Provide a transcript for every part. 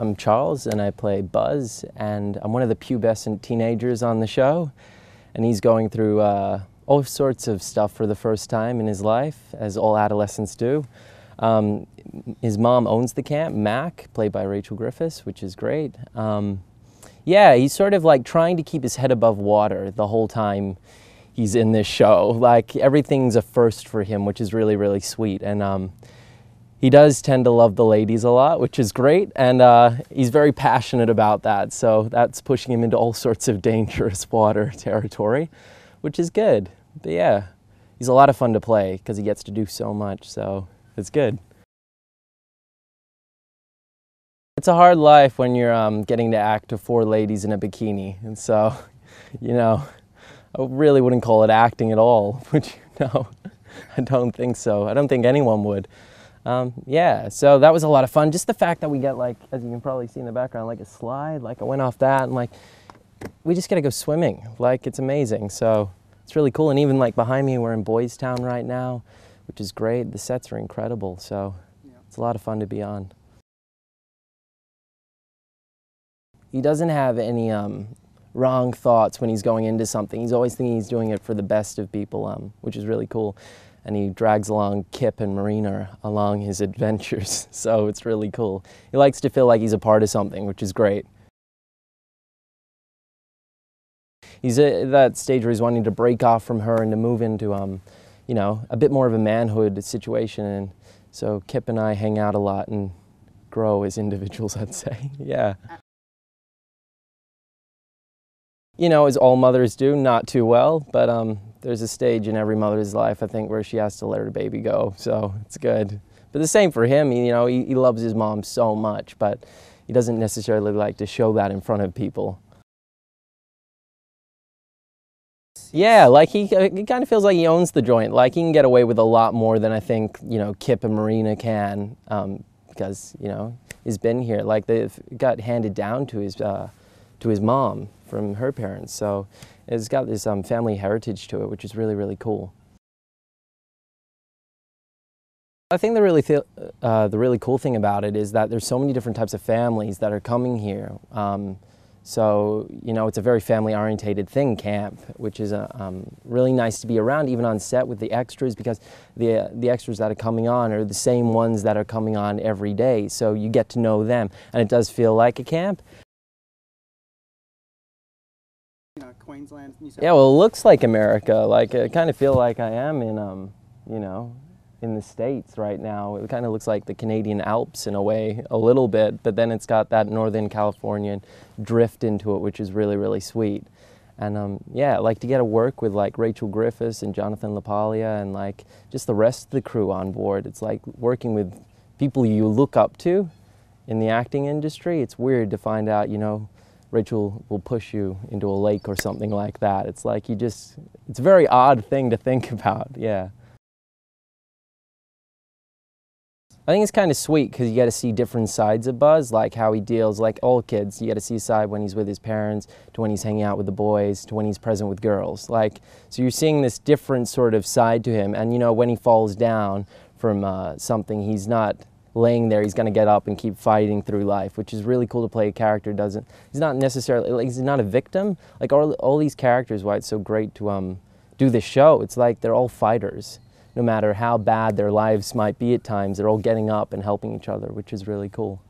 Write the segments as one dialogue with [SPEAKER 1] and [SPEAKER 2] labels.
[SPEAKER 1] I'm Charles and I play Buzz, and I'm one of the pubescent teenagers on the show, and he's going through all sorts of stuff for the first time in his life, as all adolescents do. His mom owns the camp, Mac, played by Rachel Griffiths, which is great. Yeah, he's sort of like trying to keep his head above water the whole time he's in this show. Like, everything's a first for him, which is really, really sweet. And he does tend to love the ladies a lot, which is great, and he's very passionate about that, so that's pushing him into all sorts of dangerous water territory, which is good. But yeah, he's a lot of fun to play because he gets to do so much, so it's good. It's a hard life when you're getting to act to 4 ladies in a bikini, and so, you know, I really wouldn't call it acting at all, which, no, I don't think so. I don't think anyone would. Yeah, so that was a lot of fun. Just the fact that we get, like, as you can probably see in the background, like a slide, like I went off that, and like, we just get to go swimming. Like, it's amazing. So it's really cool. And even like behind me, we're in Boys Town right now, which is great. The sets are incredible. So it's a lot of fun to be on. He doesn't have any wrong thoughts when he's going into something. He's always thinking he's doing it for the best of people, which is really cool. And he drags along Kip and Marina along his adventures, so it's really cool. He likes to feel like he's a part of something, which is great. He's at that stage where he's wanting to break off from her and to move into, you know, a bit more of a manhood situation, and so Kip and I hang out a lot and grow as individuals, I'd say, yeah. You know, as all mothers do, not too well, but there's a stage in every mother's life, I think, where she has to let her baby go, so it's good. But the same for him, you know, he loves his mom so much, but he doesn't necessarily like to show that in front of people. Yeah, like he kind of feels like he owns the joint. Like, he can get away with a lot more than I think, you know, Kip and Marina can, because, you know, he's been here. Like, they've got handed down to his mom from her parents, so it's got this family heritage to it, which is really, really cool. I think the really cool thing about it is that there's so many different types of families that are coming here. So, you know, it's a very family-orientated thing, camp, which is really nice to be around, even on set with the extras, because the extras that are coming on are the same ones that are coming on every day, so you get to know them, and it does feel like a camp.
[SPEAKER 2] Queensland.
[SPEAKER 1] Yeah, well, it looks like America. Like, I kind of feel like I am in, you know, in the States right now. It kind of looks like the Canadian Alps in a way, a little bit, but then it's got that Northern Californian drift into it, which is really, really sweet. And yeah, I like to get to work with like Rachel Griffiths and Jonathan LaPaglia and like just the rest of the crew on board. It's like working with people you look up to in the acting industry. It's weird to find out, you know, Rachel will push you into a lake or something like that. It's like it's a very odd thing to think about, yeah. I think it's kind of sweet because you get to see different sides of Buzz, like how he deals, like all kids, you get to see a side when he's with his parents, to when he's hanging out with the boys, to when he's present with girls. Like, so you're seeing this different sort of side to him, and you know, when he falls down from something, he's not laying there, he's going to get up and keep fighting through life, which is really cool to play a character he's not necessarily, like, he's not a victim. Like all these characters, why it's so great to do this show, it's like they're all fighters. No matter how bad their lives might be at times, they're all getting up and helping each other, which is really cool.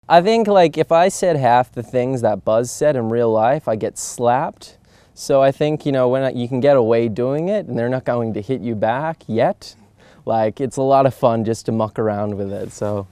[SPEAKER 1] I think, like, if I said half the things that Buzz said in real life, I get slapped. So I think, you know, when you can get away doing it and they're not going to hit you back yet, like, it's a lot of fun just to muck around with it, so